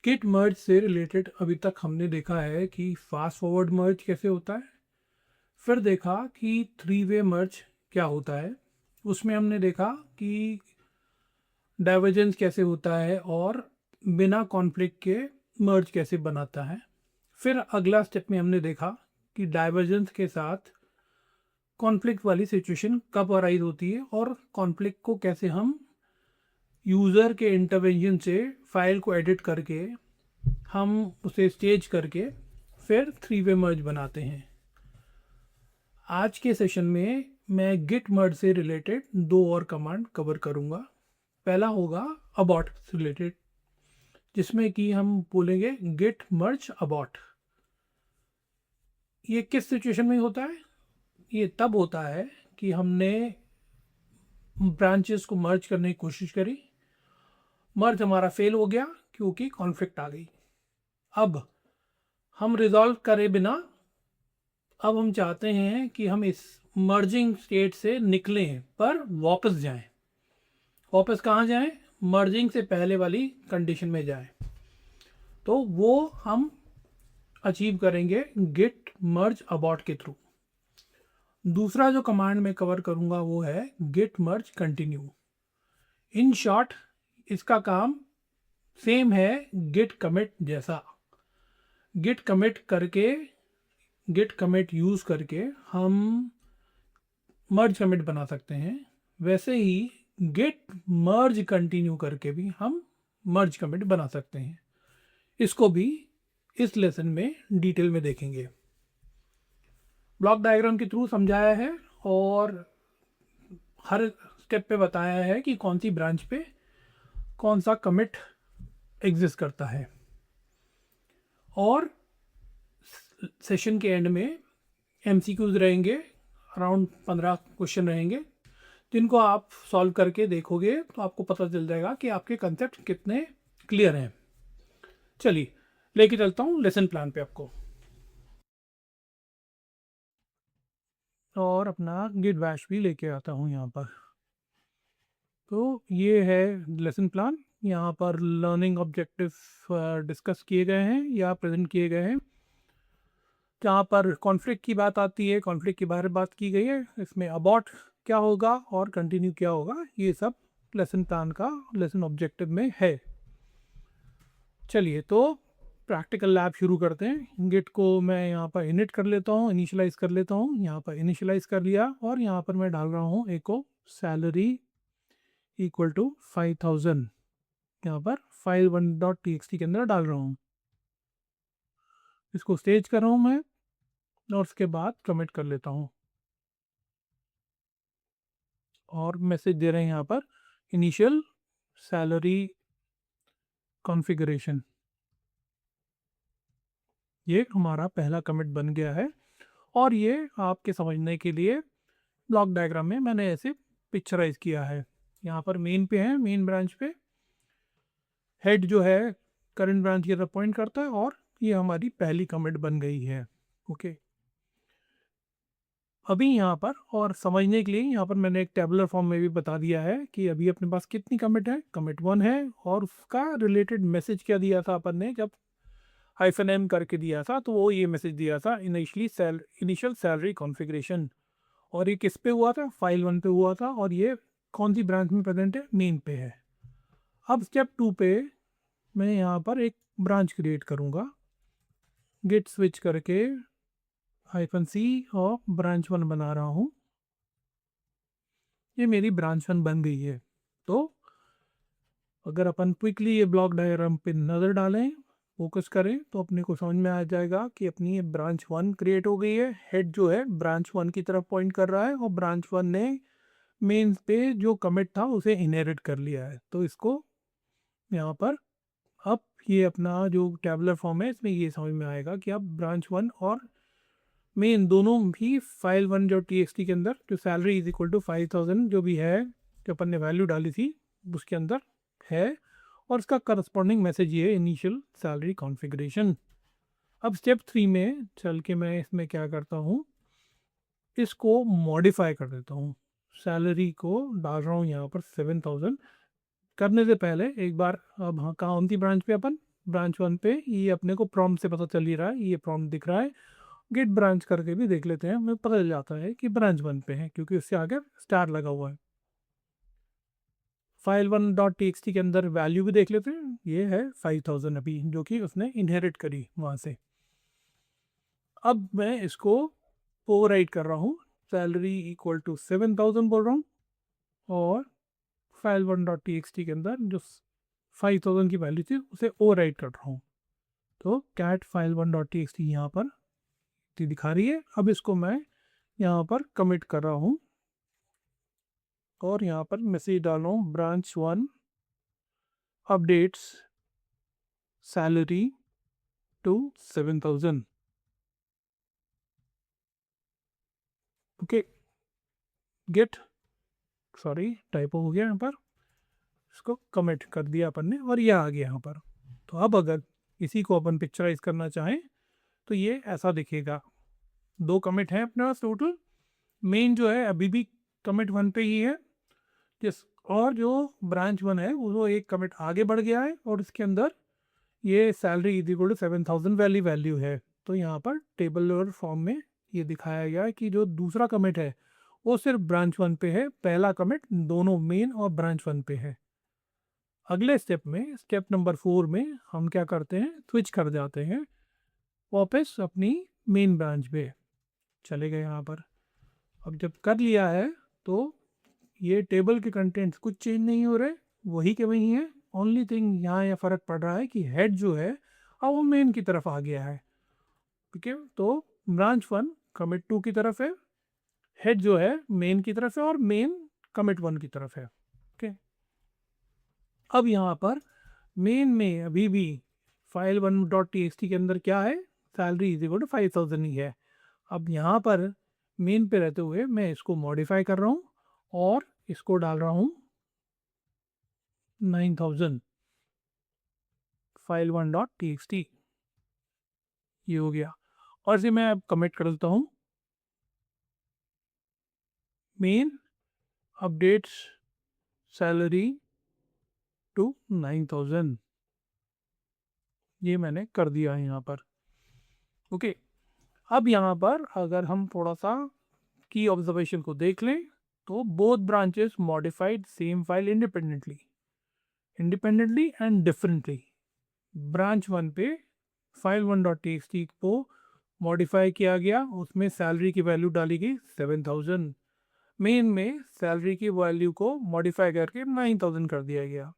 Git मर्ज से related अभी तक हमने देखा है कि फास्ट फॉरवर्ड मर्ज कैसे होता है, फिर देखा कि थ्री वे मर्ज क्या होता है, उसमें हमने देखा कि डाइवर्जेंस कैसे होता है और बिना कॉन्फ्लिक्ट के मर्ज कैसे बनाता है। फिर अगला स्टेप में हमने देखा कि डाइवर्जेंस के साथ कॉन्फ्लिक्ट वाली सिचुएशन कब अराइज होती है और कॉन्फ्लिक्ट को कैसे हम यूज़र के इंटरवेंशन से फाइल को एडिट करके हम उसे स्टेज करके फिर थ्री वे मर्ज बनाते हैं। आज के सेशन में मैं गिट मर्ज से रिलेटेड दो और कमांड कवर करूंगा। पहला होगा अबॉट से रिलेटेड, जिसमें कि हम बोलेंगे गिट मर्ज अबॉट। ये किस सिचुएशन में होता है? ये तब होता है कि हमने ब्रांचेस को मर्ज करने की कोशिश करी, मर्ज हमारा फेल हो गया क्योंकि कॉन्फ्लिक्ट आ गई। अब हम रिजॉल्व करे बिना अब हम चाहते हैं कि हम इस मर्जिंग स्टेट से निकलें पर वापस जाएं। वापस कहाँ जाएं? मर्जिंग से पहले वाली कंडीशन में जाएं। तो वो हम अचीव करेंगे गिट मर्ज अबॉट के थ्रू। दूसरा जो कमांड मैं कवर करूंगा वो है git merge continue. In short इसका काम सेम है गिट कमिट जैसा। गिट कमिट करके गिट कमिट यूज़ करके हम मर्ज कमिट बना सकते हैं, वैसे ही गिट मर्ज कंटिन्यू करके भी हम मर्ज कमिट बना सकते हैं। इसको भी इस लेसन में डिटेल में देखेंगे। ब्लॉक डायग्राम के थ्रू समझाया है और हर स्टेप पे बताया है कि कौन सी ब्रांच पे कौन सा कमिट एग्जिस्ट करता है। और सेशन के एंड में एमसीक्यूज रहेंगे, अराउंड 15 क्वेश्चन रहेंगे, जिनको आप सॉल्व करके देखोगे तो आपको पता चल जाएगा कि आपके कंसेप्ट कितने क्लियर हैं। चलिए लेके चलता हूँ लेसन प्लान पे आपको, और अपना गिट बैश भी लेके आता हूँ यहाँ पर। तो ये है लेसन प्लान। यहाँ पर लर्निंग ऑब्जेक्टिव डिस्कस किए गए हैं या प्रेजेंट किए गए हैं। जहाँ पर कॉन्फ्लिक्ट की बात आती है, कॉन्फ्लिक्ट के बारे में बात की गई है। इसमें अबॉट क्या होगा और कंटिन्यू क्या होगा, ये सब लेसन प्लान का लेसन ऑब्जेक्टिव में है। चलिए तो प्रैक्टिकल लैब शुरू करते हैं। गिट को मैं यहाँ पर इनिट कर लेता हूँ, इनिशियलाइज कर लेता हूँ। यहाँ पर इनिशियलाइज कर लिया और यहाँ पर मैं डाल रहा हूँ एको सैलरी इक्वल टू 5000। यहाँ पर फाइल 1.txt के अंदर डाल रहा हूँ। इसको स्टेज कर रहा हूँ मैं और उसके बाद कमिट कर लेता हूँ और मैसेज दे रहे हैं यहाँ पर इनिशियल सैलरी कॉन्फ़िगरेशन। ये हमारा पहला कमिट बन गया है। और ये आपके समझने के लिए ब्लॉक डायग्राम में मैंने ऐसे पिक्चराइज किया है। यहाँ पर मेन पे है, मेन ब्रांच पे हेड जो है करंट ब्रांच की तरफ पॉइंट करता है और ये हमारी पहली कमिट बन गई है। ओके, अभी यहाँ पर और समझने के लिए यहाँ पर मैंने एक टेबुलर फॉर्म में भी बता दिया है कि अभी अपने पास कितनी कमिट है। कमिट 1 है और उसका रिलेटेड मैसेज क्या दिया था अपन ने, जब हाइफन एम करके दिया था तो वो ये मैसेज दिया था इनिशियल सैलरी कॉन्फ़िगरेशन। और ये किस पे हुआ था? फाइल 1 पे हुआ था और ये कौन सी ब्रांच में प्रेजेंट है? मेन पे है। अब स्टेप 2 पे मैं यहाँ पर एक ब्रांच क्रिएट करूँगा, गेट स्विच करके -c और ब्रांच 1 बना रहा हूँ। ये मेरी ब्रांच 1 बन गई है। तो अगर अपन क्विकली ये ब्लॉक डायग्राम पे नज़र डालें, फोकस करें, तो अपने को समझ में आ जाएगा कि अपनी ये ब्रांच 1 क्रिएट हो गई है। हेड जो है ब्रांच 1 की तरफ पॉइंट कर रहा है और ब्रांच 1 ने मेन पे जो कमिट था उसे इनहेरिट कर लिया है। तो इसको यहाँ पर अब ये अपना जो टेबुलर फॉर्म है इसमें ये समझ में आएगा कि अब ब्रांच 1 और मेन दोनों भी फाइल 1 जो txt के अंदर जो सैलरी इज इक्वल टू 5000 जो भी है, जो अपन ने वैल्यू डाली थी उसके अंदर है, और इसका करस्पॉन्डिंग मैसेज ये है इनिशियल सैलरी कॉन्फ़िगरेशन। अब स्टेप 3 में चल के मैं इसमें क्या करता हूँ, इसको मॉडिफाई कर देता हूँ। सैलरी को डाल रहा हूँ यहाँ पर 7000। करने से पहले एक बार अब हाँ कौन सी ब्रांच पे अपन ब्रांच 1 पे, ये अपने को प्रॉम्प्ट से पता चल ही रहा है, ये प्रॉम्प्ट दिख रहा है। गेट ब्रांच करके भी देख लेते हैं, हमें पता चल जाता है कि ब्रांच 1 पे है क्योंकि उससे आगे स्टार लगा हुआ है। फाइल 1.txt के अंदर वैल्यू भी देख लेते हैं, ये है 5000 अभी, जो कि उसने इनहेरिट करी वहाँ से। अब मैं इसको ओवरराइट कर रहा हूँ, सैलरी इक्वल टू 7000 बोल रहा हूँ, और फाइल 1.txt के अंदर जो 5000 की वैल्यू थी उसे ओवरराइट कर रहा हूँ। तो कैट फाइल 1.txt यहाँ पर दिखा रही है। अब इसको मैं यहाँ पर कमिट कर रहा हूँ और यहाँ पर मैसेज डाल रहा हूँ, branch 1 updates salary to 7000। Okay, git, sorry typo हो गया यहाँ पर, इसको कमिट कर दिया अपन ने और ये आ गया यहाँ पर। तो अब अगर इसी को अपन पिक्चराइज करना चाहें तो ये ऐसा दिखेगा। दो कमिट हैं अपने पास टोटल, मेन जो है अभी भी कमिट 1 पे ही है, जिस और जो ब्रांच 1 है वो एक कमिट आगे बढ़ गया है और इसके अंदर ये सैलरी इज इक्वल टू 7000 वाली वैल्यू है। तो यहाँ पर टेबल और फॉर्म में ये दिखाया गया है कि जो दूसरा कमिट है वो सिर्फ ब्रांच 1 पे है, पहला कमिट दोनों मेन और ब्रांच 1 पे है। अगले स्टेप में, स्टेप नंबर 4 में हम क्या करते हैं, स्विच कर जाते हैं वापस अपनी मेन ब्रांच पे, चले गए यहाँ पर। अब जब कर लिया है तो ये टेबल के कंटेंट्स कुछ चेंज नहीं हो रहे, वही के वही है। ओनली थिंग यहाँ यह फ़र्क पड़ रहा है कि हेड जो है अब वो मेन की तरफ आ गया है। ठीक है, तो ब्रांच 1 कमिट 2 की तरफ है, हेड जो है मेन की तरफ है और मेन कमिट 1 की तरफ है। ओके, अब यहाँ पर मेन में अभी भी फाइल 1.txt के अंदर क्या है, सैलरी इज इक्वल टू 5000 ही है। अब यहाँ पर मेन पे रहते हुए मैं इसको मॉडिफाई कर रहा हूँ और इसको डाल रहा हूँ 9000 फाइल 1.txt, ये हो गया। और इसे मैं अब कमिट कर देता हूँ, मेन अपडेट्स सैलरी टू 9000, ये मैंने कर दिया है यहाँ पर। ओके, अब यहाँ पर अगर हम थोड़ा सा की ऑब्जर्वेशन को देख लें तो both branches modified same file independently and differently. Branch 1 पे फाइल 1.txt को मॉडिफाई किया गया, उसमें सैलरी की वैल्यू डाली गई 7000, मेन में सैलरी की वैल्यू को मॉडिफाई करके 9000 कर दिया गया।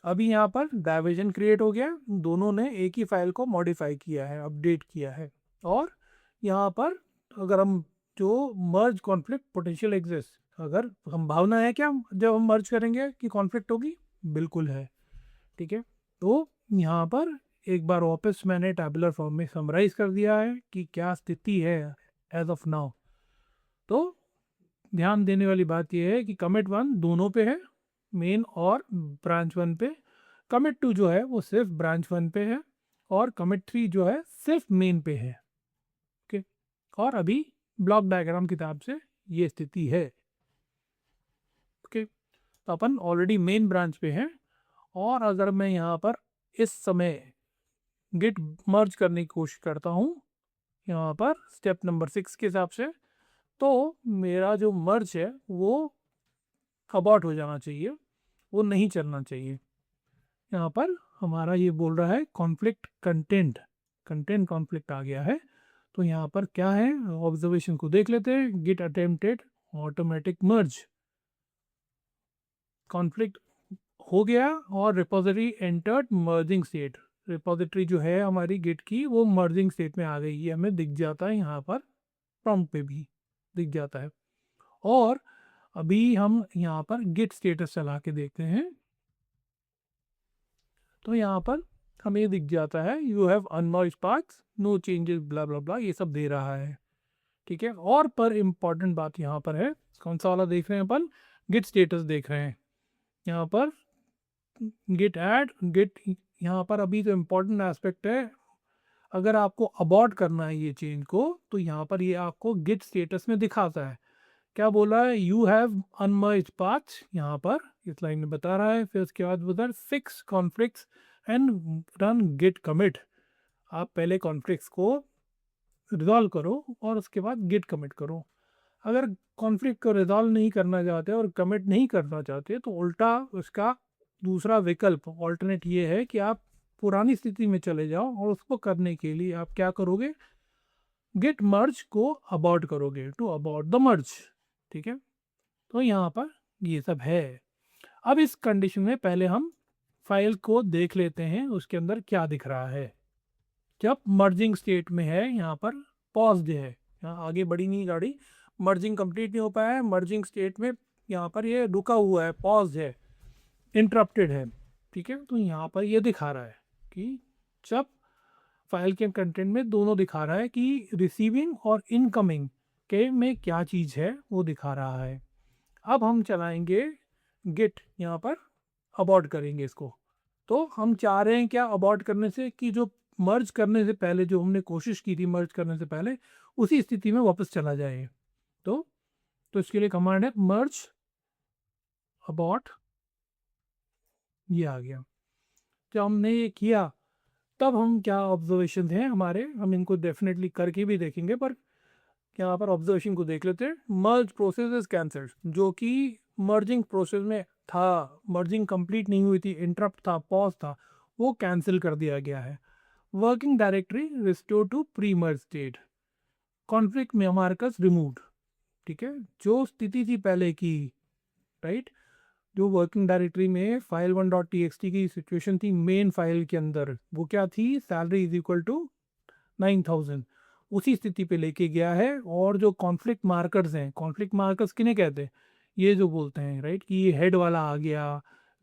अभी यहाँ पर डाइवर्जन क्रिएट हो गया, दोनों ने एक ही फाइल को मॉडिफाई किया है, अपडेट किया है। और यहाँ पर अगर हम जो मर्ज कॉन्फ्लिक्ट पोटेंशियल एग्जिस्ट, अगर हम भावना है क्या जब हम मर्ज करेंगे कि कॉन्फ्लिक्ट होगी, बिल्कुल है। ठीक है, तो यहाँ पर एक बार वापस मैंने टैबुलर फॉर्म में समराइज कर दिया है कि क्या स्थिति है एज ऑफ नाउ। तो ध्यान देने वाली बात यह है कि कमिट 1 दोनों पे है, मेन और ब्रांच 1 पे। कमिट 2 जो है वो सिर्फ ब्रांच 1 पे है और कमिट 3 जो है सिर्फ मेन पे है। ओके, और अभी ब्लॉक डायग्राम की हिसाब से ये स्थिति है। ओके, तो अपन ऑलरेडी मेन ब्रांच पे हैं और अगर मैं यहाँ पर इस समय गिट मर्ज करने की कोशिश करता हूँ यहाँ पर स्टेप नंबर 6 के हिसाब से, तो मेरा जो मर्ज है वो अबॉर्ट हो जाना चाहिए, वो नहीं चलना चाहिए। यहाँ पर हमारा ये बोल रहा है कॉन्फ्लिक्ट कंटेंट कॉन्फ्लिक्ट आ गया है। तो यहाँ पर क्या है, ऑब्जर्वेशन को देख लेते हैं। गिट अटेम्प्टेड ऑटोमेटिक मर्ज, कॉन्फ्लिक्ट हो गया और repository entered merging state. Repository जो है हमारी गिट की वो मर्जिंग स्टेट में आ गई, ये हमें दिख जाता है यहाँ पर, प्रॉम्प्ट पे भी दिख जाता है। और अभी हम यहाँ पर गिट स्टेटस चला के देखते हैं तो यहाँ पर हमें ये दिख जाता है, you have unmerged paths, no changes, blah blah blah, ये सब दे रहा है। ठीक है, और पर इम्पॉर्टेंट बात यहाँ पर है, कौन सा वाला देख रहे हैं अपन, गिट स्टेटस देख रहे हैं यहाँ पर, गिट ऐड गिट। यहाँ पर अभी तो इम्पॉर्टेंट एस्पेक्ट है, अगर आपको अबॉर्ट करना है ये चेंज को तो यहाँ पर ये आपको गिट स्टेटस में दिखाता है। क्या बोला है, यू हैव अनमर्ज्ड पाथ्स, यहाँ पर इस लाइन में बता रहा है। फिर उसके बाद उधर fix conflicts and run git commit. आप पहले कॉन्फ्लिक्ट्स को रिजॉल्व करो और उसके बाद गिट कमिट करो। अगर कॉन्फ्लिक्ट को रिजॉल्व नहीं करना चाहते और कमिट नहीं करना चाहते तो उल्टा उसका दूसरा विकल्प ऑल्टरनेट ये है कि आप पुरानी स्थिति में चले जाओ और उसको करने के लिए आप क्या करोगे, गेट मर्ज को अबॉर्ट करोगे, टू अबॉर्ट द मर्ज। ठीक है, तो यहाँ पर ये सब है। अब इस कंडीशन में पहले हम फाइल को देख लेते हैं उसके अंदर क्या दिख रहा है। जब मर्जिंग स्टेट में है, यहाँ पर पॉज्ड है, यहाँ आगे बढ़ी नहीं गाड़ी, मर्जिंग कंप्लीट नहीं हो पाया है, मर्जिंग स्टेट में यहाँ पर ये रुका हुआ है, पॉज है, इंटरप्टेड है। ठीक है, तो यहाँ पर ये दिखा रहा है कि जब फाइल के कंटेंट में दोनों दिखा रहा है कि रिसीविंग और इनकमिंग के में क्या चीज़ है वो दिखा रहा है। अब हम चलाएंगे गिट, यहाँ पर अबॉर्ट करेंगे इसको। तो हम चाह रहे हैं क्या अबॉर्ट करने से, कि जो मर्ज करने से पहले जो हमने कोशिश की थी मर्ज करने से पहले उसी स्थिति में वापस चला जाए। तो इसके लिए कमांड है मर्ज अबॉर्ट, ये आ गया। जब हमने ये किया तब हम क्या ऑब्जर्वेशन हैं हमारे, हम इनको डेफिनेटली करके भी देखेंगे, पर यहाँ पर ऑब्जर्वेशन को देख लेते हैं। मर्ज प्रोसेस इज कैंसल्ड, जो कि मर्जिंग प्रोसेस में था, मर्जिंग कंप्लीट नहीं हुई थी, इंटरप्ट था, पॉज था, वो कैंसिल कर दिया गया है। Working directory restore to pre merge state, conflict में मार्कस रिमूव्ड। ठीक है, जो स्थिति थी पहले की, राइट, जो वर्किंग डायरेक्टरी में फाइल 1.txt की सिचुएशन थी मेन फाइल के अंदर, वो क्या थी, सैलरी इज इक्वल टू 9000, उसी स्थिति पे लेके गया है। और जो कॉन्फ्लिक्ट मार्कर्स हैं, कॉन्फ्लिक्ट मार्कर्स किन्हें कहते हैं, ये जो बोलते हैं, राइट, कि ये हेड वाला आ गया,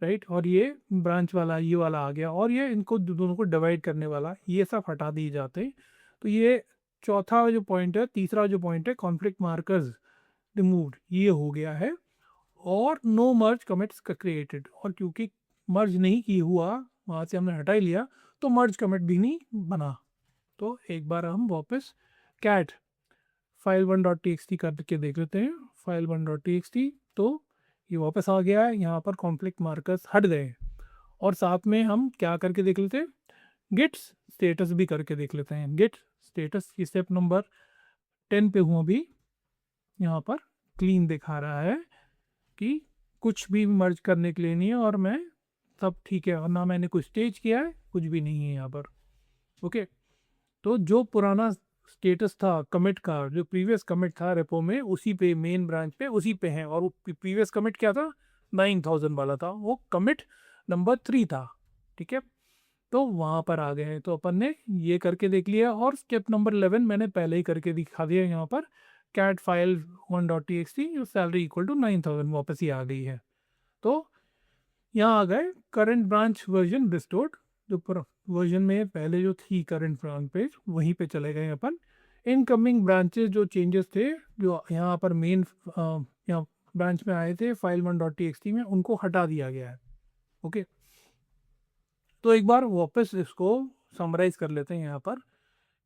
राइट, और ये ब्रांच वाला, ये वाला आ गया, और ये इनको दोनों को डिवाइड करने वाला, ये सब हटा दिए जाते हैं। तो ये चौथा जो पॉइंट है, तीसरा जो पॉइंट है, कॉन्फ्लिक्ट मार्कर्स रिमूव्ड, ये हो गया है। और नो मर्ज कमिट्स क्रिएटेड, और क्योंकि मर्ज नहीं की हुआ, वहाँ से हमने हटा ही लिया, तो मर्ज कमिट भी नहीं बना। तो एक बार हम वापस कैट फाइल 1.txt करके देख लेते हैं, फाइल 1.txt, तो ये वापस आ गया है, यहाँ पर कॉन्फ्लिक्ट मार्कर्स हट गए। और साथ में हम क्या करके देख लेते हैं, गिट स्टेटस भी करके देख लेते हैं। गिट स्टेटस की स्टेप नंबर 10 पे हूँ अभी, यहाँ पर क्लीन दिखा रहा है कि कुछ भी मर्ज करने के लिए नहीं है, और मैं सब ठीक है, और ना मैंने कुछ स्टेज किया है, कुछ भी नहीं है यहाँ पर। ओके, तो जो पुराना स्टेटस था कमिट का, जो प्रीवियस कमिट था रेपो में, उसी पे मेन ब्रांच पे उसी पे है। और वो प्रीवियस कमिट क्या था, 9000 वाला था, वो कमिट नंबर 3 था। ठीक है, तो वहाँ पर आ गए हैं, तो अपन ने ये करके देख लिया। और स्टेप नंबर 11 मैंने पहले ही करके दिखा दिया, यहाँ पर cat file 1.txt salary equal to 9000 वापस ही आ गई है। तो यहाँ आ गए करंट ब्रांच वर्जन रिस्टोर्ड, जो वर्जन में पहले जो थी करंट ब्रांच पेज, वहीं पे चले गए अपन। इनकमिंग ब्रांचेस जो चेंजेस थे, जो यहाँ पर मेन यहाँ ब्रांच में आए थे फाइल 1.txt में, उनको हटा दिया गया है। ओके, तो एक बार वापस इसको समराइज कर लेते हैं यहाँ पर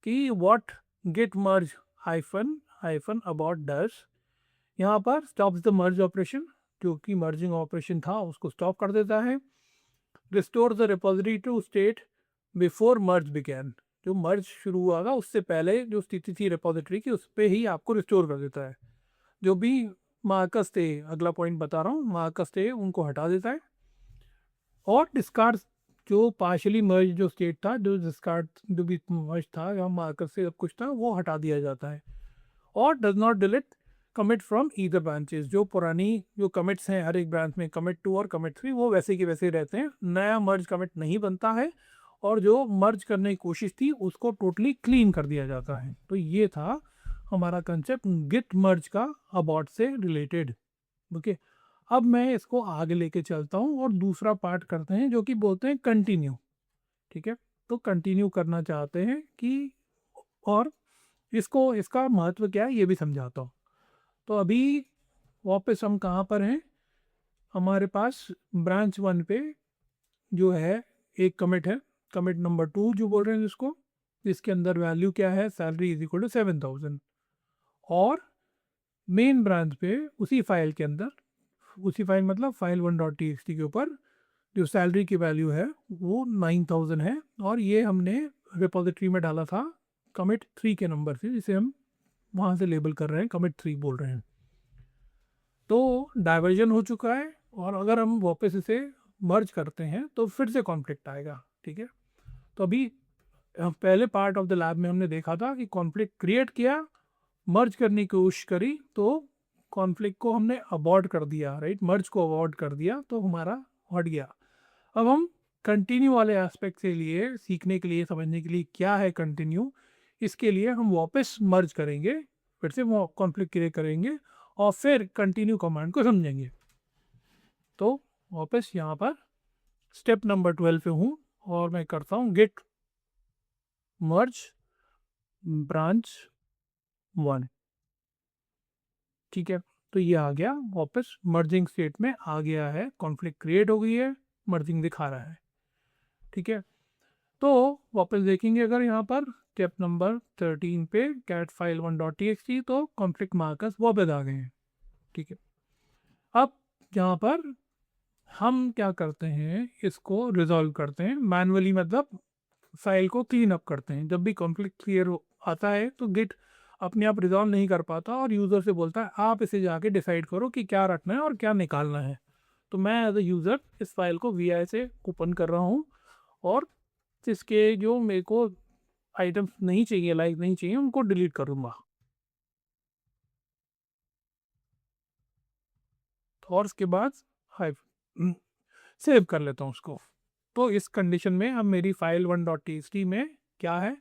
कि what git merge hyphen hyphen abort does, यहाँ पर स्टॉप्स द मर्ज ऑपरेशन, जो कि मर्जिंग ऑपरेशन था उसको स्टॉप कर देता है। Restore the repository to state before merge began, जो मर्ज शुरू हुआ था उससे पहले जो स्थिति थी रिपोजिटरी की, उस पर ही आपको रिस्टोर कर देता है। जो भी मार्कस थे, अगला पॉइंट बता रहा हूँ, मार्कस थे उनको हटा देता है। और डिस्कार्ड, जो पार्शली मर्ज जो स्टेट था, जो डिस्कार्ड जो भी मर्ज था या मार्कस से सब कुछ था, वो हटा दिया जाता है। और does not delete commit from either branches, जो पुरानी जो कमिट्स हैं हर एक ब्रांच में, कमिट 2 और कमिट 3, वो वैसे के वैसे रहते हैं, नया मर्ज कमिट नहीं बनता है। और जो मर्ज करने की कोशिश थी उसको टोटली क्लीन कर दिया जाता है। तो ये था हमारा कंसेप्ट गिट मर्ज का अबॉर्ट से रिलेटेड। ओके, अब मैं इसको आगे लेके चलता हूँ और दूसरा पार्ट करते हैं, जो कि बोलते हैं कंटिन्यू। ठीक है, तो कंटिन्यू करना चाहते हैं कि, और इसको इसका महत्व क्या है ये भी समझाता हूँ। तो अभी वापस हम कहाँ पर हैं, हमारे पास ब्रांच 1 पे जो है एक कमिट है, कमिट नंबर 2 जो बोल रहे हैं जिसको, इसके अंदर वैल्यू क्या है, सैलरी इज इक्वल टू 7000। और मेन ब्रांच पे उसी फाइल के अंदर, उसी फाइल मतलब फाइल 1.txt के ऊपर जो सैलरी की वैल्यू है वो 9000 है, और ये हमने रिपोजिटरी में डाला था कमिट 3 के नंबर से, जिसे हम वहाँ से लेबल कर रहे हैं, कमिट 3 बोल रहे हैं। तो डाइवर्जन हो चुका है, और अगर हम वापस इसे मर्ज करते हैं तो फिर से कॉन्फ्लिक्ट आएगा। ठीक है, तो अभी पहले पार्ट ऑफ द लैब में हमने देखा था कि कॉन्फ्लिक्ट क्रिएट किया, मर्ज करने की कोशिश करी, तो कॉन्फ्लिक्ट को हमने अबॉर्ट कर दिया, राइट, मर्ज को अबॉर्ट कर दिया, तो हमारा हट गया। अब हम कंटिन्यू वाले एस्पेक्ट के लिए सीखने के लिए, समझने के लिए क्या है कंटिन्यू, इसके लिए हम वापस मर्ज करेंगे, फिर से वो कॉन्फ्लिक्ट क्रिएट करेंगे, और फिर कंटिन्यू कमांड को समझेंगे। तो वापस यहाँ पर स्टेप नंबर 12 पे हूँ, और मैं करता हूँ गेट मर्ज ब्रांच 1। ठीक है, तो ये आ गया वापस मर्जिंग स्टेट में आ गया है, कॉन्फ्लिक्ट क्रिएट हो गई है, मर्जिंग दिखा रहा है। ठीक है, तो वापस देखेंगे अगर यहाँ पर स्टेप नंबर 13 पे कैट फाइल 1.txt, तो कॉन्फ्लिक्ट मार्कर्स वापस आ गए हैं। ठीक है, अब यहाँ पर हम क्या करते हैं, इसको रिजॉल्व करते हैं मैनुअली, मतलब फाइल को क्लीन अप करते हैं। जब भी कॉन्फ्लिक्ट क्लियर आता है तो गिट अपने आप रिजॉल्व नहीं कर पाता, और यूज़र से बोलता है आप इसे जाके डिसाइड करो कि क्या रखना है और क्या निकालना है। तो मैं एज ए यूज़र इस फाइल को वी से ओपन कर रहा हूँ, और इसके जो मेरे को आइटम्स नहीं चाहिए, लाइक नहीं चाहिए, उनको डिलीट कर दूंगा। और उसके बाद हाई सेव कर लेता हूँ उसको। तो इस कंडीशन में अब मेरी फाइल 1.txt में क्या है,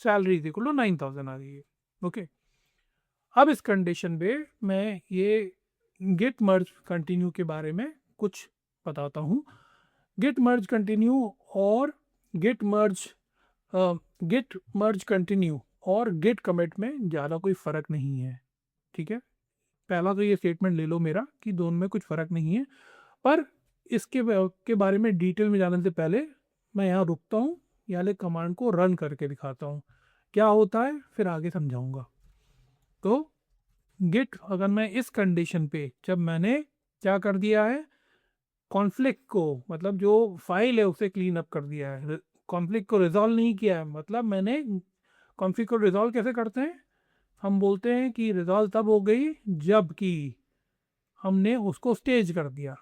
सैलरी इज इक्वल टू 9000 आ गई है। ओके, अब इस कंडीशन पे मैं ये गेट मर्ज कंटिन्यू के बारे में कुछ बताता हूँ। गेट मर्ज कंटिन्यू और गेट मर्ज कंटिन्यू और गेट कमिट में ज़्यादा कोई फ़र्क नहीं है। ठीक है, पहला तो ये स्टेटमेंट ले लो मेरा कि दोनों में कुछ फ़र्क नहीं है, पर इसके के बारे में डिटेल में जानने से पहले मैं यहाँ रुकता हूँ, यहाँ ले कमांड को रन करके दिखाता हूँ क्या होता है, फिर आगे समझाऊंगा। तो गिट, अगर मैं इस कंडीशन पे, जब मैंने क्या कर दिया है, कॉन्फ्लिक्ट को, मतलब जो फाइल है उसे क्लीन अप कर दिया है, कॉन्फ्लिक्ट को रिजॉल्व नहीं किया है, मतलब मैंने कॉन्फ्लिक्ट को रिजॉल्व कैसे करते हैं, हम बोलते हैं कि रिजॉल्व तब हो गई जबकि हमने उसको स्टेज कर दिया।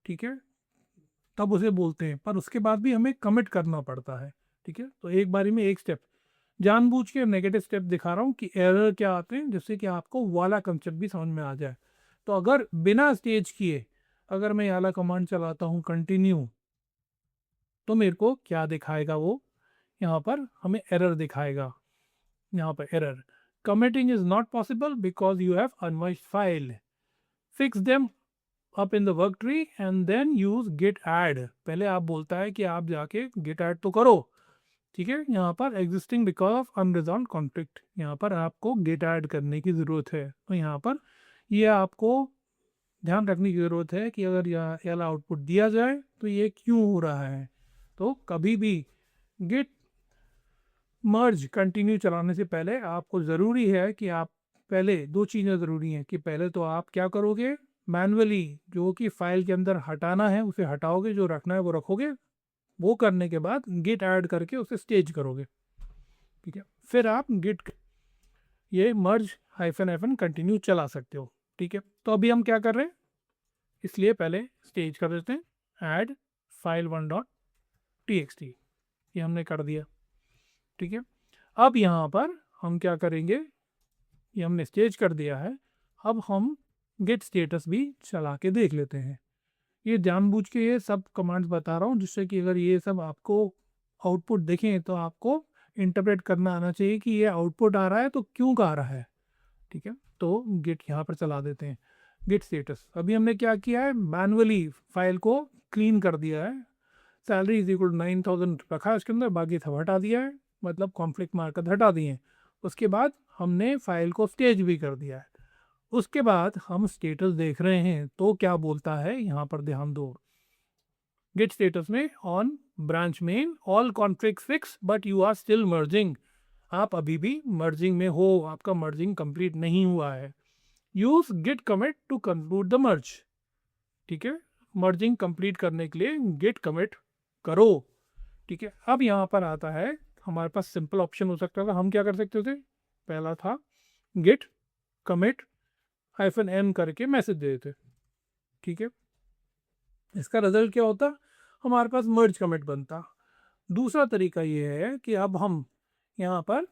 ठीक है, तब उसे बोलते हैं, पर उसके बाद भी हमें कमिट करना पड़ता है। ठीक है, तो एक बारी में एक स्टेप, जानबूझ के नेगेटिव स्टेप दिखा रहा हूँ कि एरर क्या आते हैं, जिससे कि आपको वाला कंसेप्ट भी समझ में आ जाए। तो अगर बिना स्टेज किए अगर मैं वाला कमांड चलाता हूँ कंटिन्यू, तो मेरे को क्या दिखाएगा, वो यहाँ पर हमें एरर दिखाएगा। यहाँ पर error, committing is not possible because you have unmerged file, fix them up in the work tree and then use git add. पहले आप बोलता है कि आप जाके गेट ऐड तो करो। ठीक है, यहाँ पर existing because of unresolved conflict, यहाँ पर आपको गेट ऐड करने की ज़रूरत है। तो यहाँ पर ये आपको ध्यान रखने की ज़रूरत है कि अगर यह आउटपुट दिया जाए तो ये क्यों हो रहा है। तो कभी भी गेट मर्ज कंटिन्यू चलाने से पहले आपको ज़रूरी है कि आप पहले दो चीज़ें ज़रूरी हैं, कि पहले तो आप क्या करोगे, मैनुअली जो कि फाइल के अंदर हटाना है उसे हटाओगे, जो रखना है वो रखोगे। वो करने के बाद गिट ऐड करके उसे स्टेज करोगे। ठीक है, फिर आप गिट ये मर्ज हाइफन कंटिन्यू चला सकते हो। ठीक है, तो अभी हम क्या कर रहे हैं, इसलिए पहले स्टेज कर देते हैं, ऐड फाइल 1.txt, ये हमने कर दिया। ठीक है, अब यहाँ पर हम क्या करेंगे, ये हमने स्टेज कर दिया है, अब हम गेट स्टेटस भी चला के देख लेते हैं। ये जानबूझ के ये सब कमांड्स बता रहा हूँ, जिससे कि अगर ये सब आपको आउटपुट देखें तो आपको इंटरप्रेट करना आना चाहिए कि ये आउटपुट आ रहा है तो क्यों का आ रहा है। ठीक है, तो गेट यहाँ पर चला देते हैं, गेट स्टेटस। अभी हमने क्या किया है, मैनुअली फाइल को क्लीन कर दिया है, सैलरी इज इक्वल 9000 रखा है उसके अंदर, बाकी सब हटा दिया है, मतलब कॉन्फ्लिक्ट मार्कर हटा दिए हैं। उसके बाद हमने फाइल को स्टेज भी कर दिया है। उसके बाद हम स्टेटस देख रहे हैं, तो क्या बोलता है यहाँ पर ध्यान दो, गेट स्टेटस में on branch main all conflict fix but you are still merging, आप अभी भी मर्जिंग में हो, आपका मर्जिंग कंप्लीट नहीं हुआ है। Use git commit to conclude the merge. ठीक है, मर्जिंग कंप्लीट करने के लिए गिट कमिट करो। ठीक है, अब यहाँ पर आता है हमारे पास सिंपल ऑप्शन हो सकता था, हम क्या कर सकते थे, पहला था गिट कमिट -m करके मैसेज दे देते। ठीक है, इसका रिजल्ट क्या होता, हमारे पास मर्ज कमिट बनता। दूसरा तरीका ये है कि अब हम यहाँ पर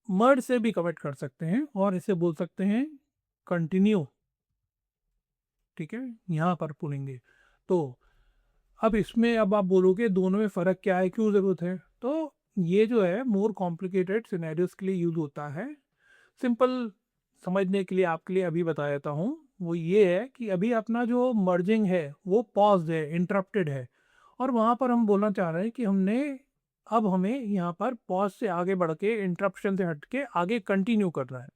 मर्ज से भी कमिट कर सकते हैं और इसे बोल सकते हैं कंटिन्यू। ठीक है, यहाँ पर पुलेंगे तो अब इसमें अब आप बोलोगे दोनों में फ़र्क क्या है, क्यों ज़रूरत है, तो ये जो है मोर कॉम्प्लिकेटेड सिनेरियोज के लिए यूज़ होता है। सिंपल समझने के लिए आपके लिए अभी बता देता हूँ, वो ये है कि अभी अपना जो मर्जिंग है वो पॉज है, इंटरप्टेड है, और वहाँ पर हम बोलना चाह रहे हैं कि अब हमें यहाँ पर पॉज से आगे बढ़ के, इंटरप्शन से हट के आगे कंटिन्यू करना है।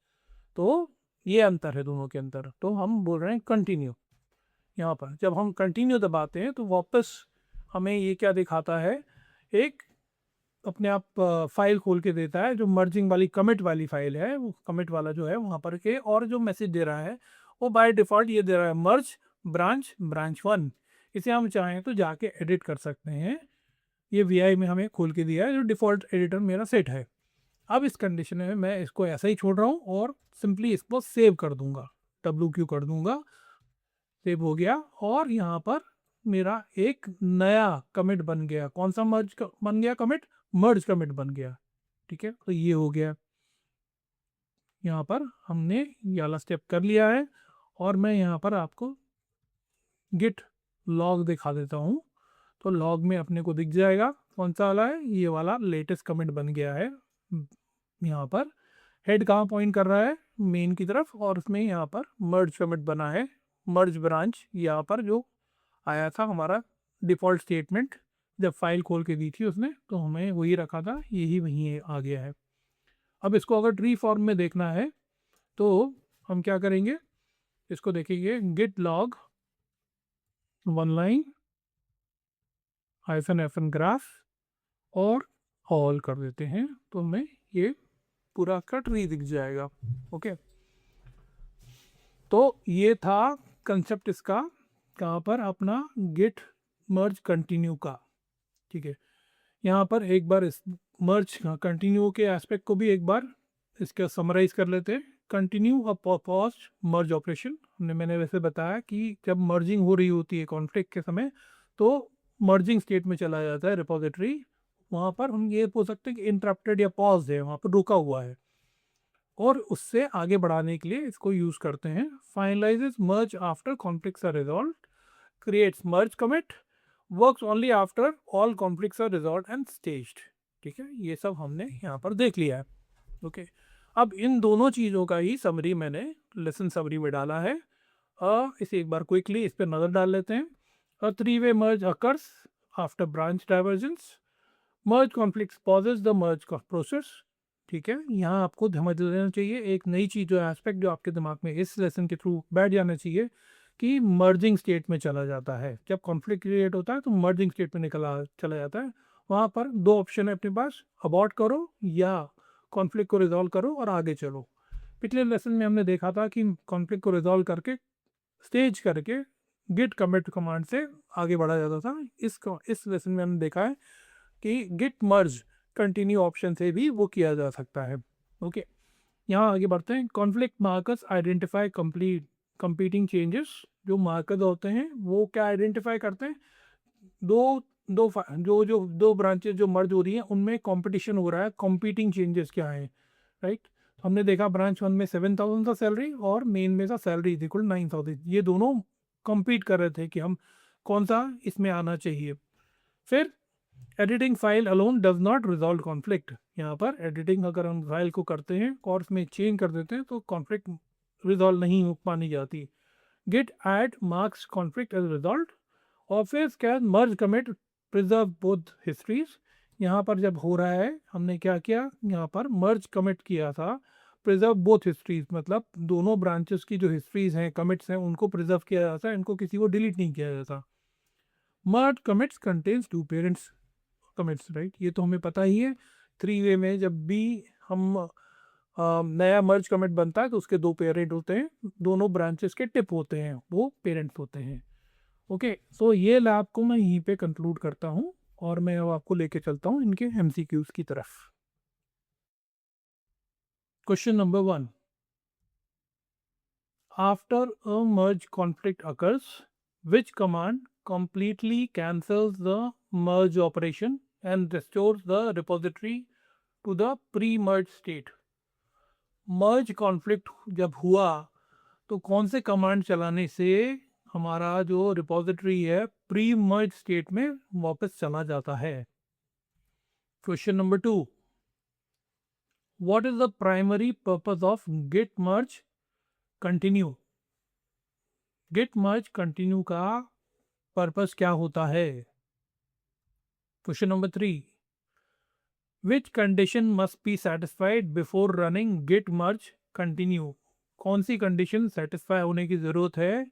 तो ये अंतर है दोनों के अंदर, तो हम बोल रहे हैं कंटिन्यू। यहाँ पर जब हम कंटिन्यू दबाते हैं तो वापस हमें ये क्या दिखाता है, एक अपने आप फाइल खोल के देता है जो मर्जिंग वाली कमिट वाली फाइल है, वो कमिट वाला जो है वहाँ पर के, और जो मैसेज दे रहा है वो बाय डिफ़ॉल्ट ये दे रहा है मर्ज ब्रांच 1। इसे हम चाहें तो जाके एडिट कर सकते हैं, ये वी में हमें खोल के दिया है जो डिफ़ॉल्ट एडिटर मेरा सेट है। अब इस कंडीशन में मैं इसको ऐसा ही छोड़ रहा हूँ और सिंपली इसको सेव कर दूंगा, WQ कर दूंगा, सेव हो गया, और यहाँ पर मेरा एक नया कमिट बन गया। कौन सा बन गया कमिट, मर्ज कमिट बन गया। ठीक है, तो ये हो गया, यहाँ पर हमने ये वाला स्टेप कर लिया है। और मैं यहाँ पर आपको गिट लॉग दिखा देता हूँ, तो लॉग में अपने को दिख जाएगा कौन सा वाला है, ये वाला लेटेस्ट कमिट बन गया है। यहाँ पर हेड कहाँ पॉइंट कर रहा है, मेन की तरफ, और उसमें यहाँ पर मर्ज कमिट बना है, मर्ज ब्रांच यहाँ पर जो आया था हमारा डिफ़ॉल्ट स्टेटमेंट जब फाइल खोल के दी थी उसने, तो हमें वही रखा था, यही वहीं आ गया है। अब इसको अगर ट्री फॉर्म में देखना है तो हम क्या करेंगे, इसको देखेंगे git log one line -FN graph और ऑल कर देते हैं, तो हमें ये पूरा का ट्री दिख जाएगा। ओके, तो ये था कंसेप्ट इसका, कहाँ पर अपना गिट मर्ज कंटिन्यू का। ठीक है, यहाँ पर एक बार इस मर्ज कंटिन्यू के एस्पेक्ट को भी एक बार इसका समराइज कर लेते हैं। Continue a pause merge operation, मैंने वैसे बताया कि जब मर्जिंग हो रही होती है कॉन्फ्लिक्ट के समय, तो मर्जिंग स्टेट में चला जाता है रिपोजिटरी, वहाँ पर हम ये बोल सकते हैं कि इंटरप्टेड या पॉज है, वहाँ पर रुका हुआ है, और उससे आगे बढ़ाने के लिए इसको यूज़ करते हैं। Finalises merge after conflicts are resolve, creates merge commit, works only after all conflicts are resolve and staged. ठीक है, ये सब हमने यहाँ पर देख लिया है। ओके, अब इन दोनों चीज़ों का ही समरी मैंने लेसन समरी में डाला है। इसे एक बार क्विकली इस पर नज़र डाल लेते हैं। A three way merge occurs after branch divergence, merge conflicts pauses the merge process. ठीक है, यहाँ आपको समझ लेना चाहिए एक नई चीज़ जो एस्पेक्ट जो आपके दिमाग में इस लेसन के थ्रू बैठ जाना चाहिए कि मर्जिंग स्टेट में चला जाता है। जब कॉन्फ्लिक्ट क्रिएट होता है तो मर्जिंग स्टेट में चला जाता है। वहाँ पर दो ऑप्शन है अपने पास, अबॉर्ट करो या कॉन्फ्लिक्ट को रिजॉल्व करो और आगे चलो। पिछले लेसन में हमने देखा था कि कॉन्फ्लिक्ट को रिजॉल्व करके स्टेज करके गिट कमिट कमांड से आगे बढ़ा जाता था। इस लेसन में हमने देखा है कि गिट मर्ज कंटिन्यू ऑप्शन से भी वो किया जा सकता है। ओके, यहाँ आगे बढ़ते हैं। Conflict markers identify competing changes. जो मार्कर्स होते हैं वो क्या आइडेंटिफाई करते हैं, दो जो दो ब्रांचेस जो मर्ज हो रही हैं उनमें कंपटीशन हो रहा है, कंपीटिंग चेंजेस क्या है, राइट। हमने देखा ब्रांच 1 में 7,000 था सैलरी और मेन में था सैलरी इक्वल 9,000, ये दोनों compete कर रहे थे कि हम कौन सा इसमें आना चाहिए। फिर editing file alone does not resolve conflict. यहाँ पर एडिटिंग अगर हम फाइल को करते हैं और उसमें चेंज कर देते हैं तो कॉन्फ्लिक्ट रिजॉल्व नहीं हो मानी जाती। Git add marks conflict as resolve. और फिर क्या, merge commit preserve both histories. यहाँ पर जब हो रहा है हमने क्या किया, यहाँ पर मर्ज कमिट किया था, प्रिजर्व बोथ हिस्ट्रीज मतलब दोनों ब्रांचेस की जो हिस्ट्रीज हैं, कमिट्स हैं, उनको प्रिजर्व किया जाता है, इनको किसी को डिलीट नहीं किया जाता। Merge commits contains two parents commits, right, ये तो हमें पता ही है। थ्री वे में जब भी हम नया मर्ज कमिट बनता है तो उसके दो पेरेंट होते हैं, दोनों ब्रांचेस के टिप होते हैं, वो पेरेंट्स होते हैं। ओके, सो ये लैब को मैं यहीं पे कंक्लूड करता हूँ और मैं अब आपको लेके चलता हूँ इनके एमसीक्यूज की तरफ। Question number 1, after a merge conflict occurs, which command completely cancels the merge operation and restores the repository to the pre-merge state? Merge conflict जब हुआ तो कौन से कमांड चलाने से हमारा जो रिपोजिटरी है प्री मर्ज स्टेट में वापस चला जाता है? Question number 2, what is the primary purpose of git merge continue? Git merge continue का पर्पस क्या होता है? Question number 3, which condition must be satisfied before running git merge continue? कौन सी कंडीशन सेटिस्फाई होने की जरूरत है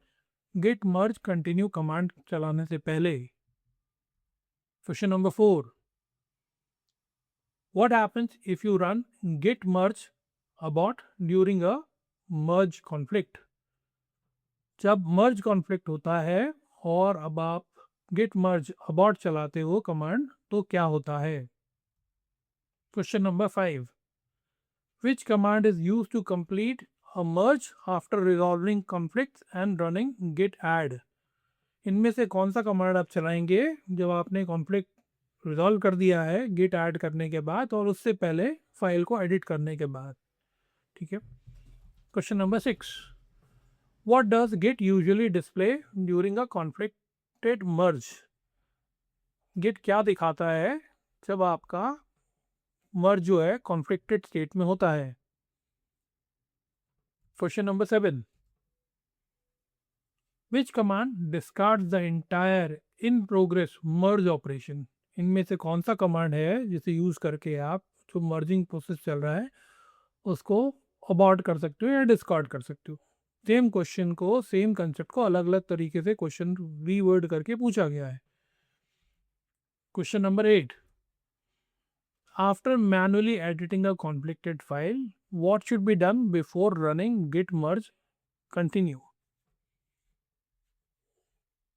गिट मर्ज कंटिन्यू कमांड चलाने से पहले? Question number 4, what happens if you run git merge abort during a merge conflict? जब merge conflict होता है और अब आप git merge abort चलाते हो कमांड तो क्या होता है? Question number 5, which command is used to complete a merge after resolving conflicts and running git add? इनमें से कौन सा कमांड आप चलाएंगे जब आपने कॉन्फ्लिक्ट रिजॉल्व कर दिया है गिट ऐड करने के बाद और उससे पहले फाइल को एडिट करने के बाद? ठीक है। Question number 6, what does git usually display during a conflicted merge? Git क्या दिखाता है जब आपका मर्ज जो है कॉन्फ्लिक्टेड स्टेट में होता है? Question number 7, which command discards the entire in progress merge operation? इनमें से कौन सा कमांड है जिसे यूज करके आप जो मर्जिंग प्रोसेस चल रहा है उसको अबॉर्ट कर सकते हो या डिस्कार्ड कर सकते हो? सेम क्वेश्चन को, सेम कंसेप्ट को अलग अलग तरीके से क्वेश्चन रीवर्ड करके पूछा गया है। Question number 8, after manually editing a conflicted file what should be done before running git merge continue?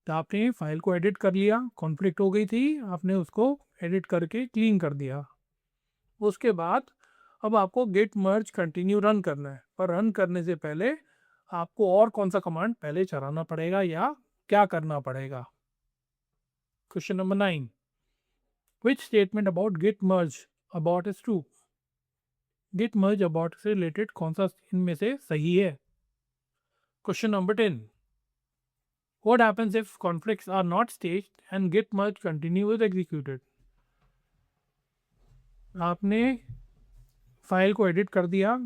तो आपने फाइल को एडिट कर लिया, कॉन्फ्लिक्ट हो गई थी, आपने उसको एडिट करके क्लीन कर दिया, उसके बाद अब आपको गेट मर्ज कंटिन्यू रन करना है, पर रन करने से पहले आपको और कौन सा कमांड पहले चलाना पड़ेगा या क्या करना पड़ेगा? Question number 9, which statement about git merge abort is true? Git merge abort से रिलेटेड कौन सा इनमें से सही है? Question number 10, what happens if conflicts are not staged and git merge continue is executed? आपने फाइल को एडिट कर दिया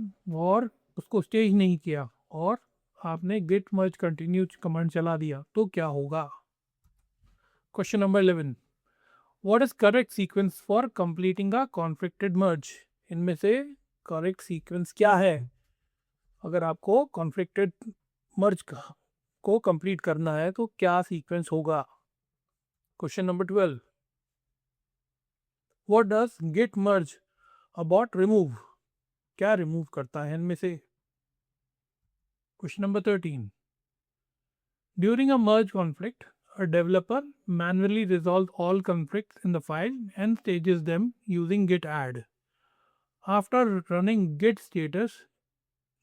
और उसको स्टेज नहीं किया और आपने git merge continue कमांड चला दिया तो क्या होगा? Question number 11, what is correct sequence for completing a conflicted merge? इनमें से करेक्ट सीक्वेंस क्या है अगर आपको कॉन्फ्लिक्टेड मर्ज को कंप्लीट करना है तो क्या सीक्वेंस होगा? Question number 12, what does git merge abort remove? क्या रिमूव करता है इनमें से? Question number 13, during a merge conflict a developer manually resolves all conflicts in the file and stages them using git add. After running git status,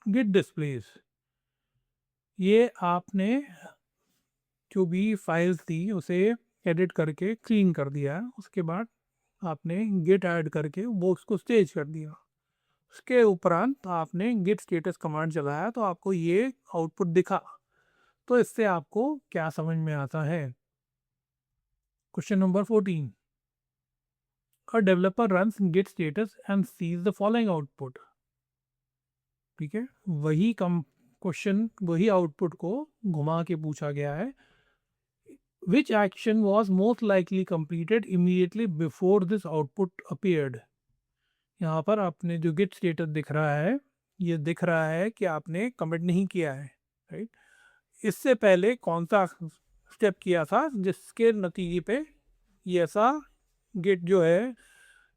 git displays. ये आपने जो भी files थी उसे एडिट करके क्लीन कर दिया, उसके बाद आपने गिट ऐड करके वो उसको स्टेज कर दिया, उसके उपरांत आपने गिट स्टेटस कमांड चलाया तो आपको ये आउटपुट दिखा, तो इससे आपको क्या समझ में आता है? Question number 14, a developer runs git status and sees the following output. ठीक है, वही कम क्वेश्चन, वही आउटपुट को घुमा के पूछा गया है, which action was most likely completed immediately before this output appeared? यहाँ पर आपने जो git status दिख रहा है, ये दिख रहा है कि आपने कमिट नहीं किया है, राइट? इससे पहले कौन सा स्टेप किया था जिसके नतीजे पे ये ऐसा गिट जो है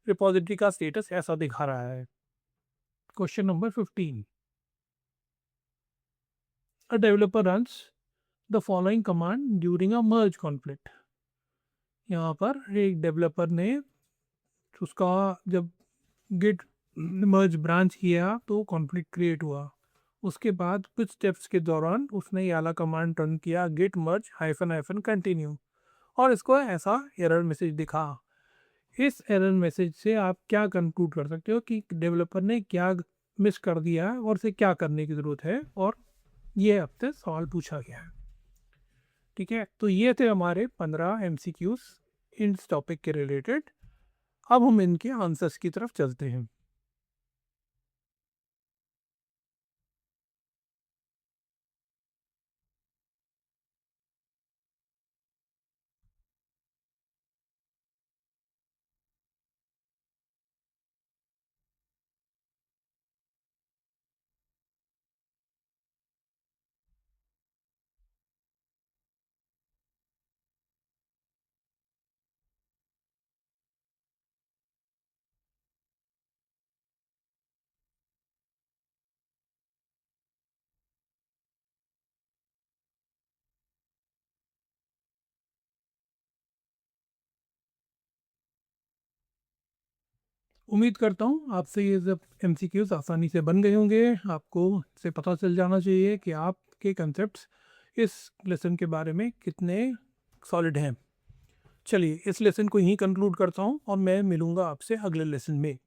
रिपोजिटरी का स्टेटस ऐसा दिखा रहा है? Question number 15, a developer runs the following command during a merge conflict. यहाँ पर एक डेवलपर ने उसका जब गिट मर्ज ब्रांच किया तो कॉन्फ्लिक्ट क्रिएट हुआ। उसके बाद कुछ स्टेप्स के दौरान उसने ये वाला कमांड रन किया, गिट मर्ज हाइफन हाइफन कंटिन्यू, और इसको ऐसा एरर मैसेज दिखा। इस एरर मैसेज से आप क्या कंक्लूड कर सकते हो कि डेवलपर ने क्या मिस कर दिया है और उसे क्या करने की ज़रूरत है, और ये आपसे सवाल पूछा गया है। ठीक है, तो ये थे हमारे 15 MCQs इस टॉपिक के रिलेटेड। अब हम इनके आंसर्स की तरफ चलते हैं। उम्मीद करता हूँ आपसे ये सब MCQs आसानी से बन गए होंगे। आपको से पता चल जाना चाहिए कि आपके कंसेप्ट्स इस लेसन के बारे में कितने सॉलिड हैं। चलिए इस लेसन को यहीं कंक्लूड करता हूँ और मैं मिलूँगा आपसे अगले लेसन में।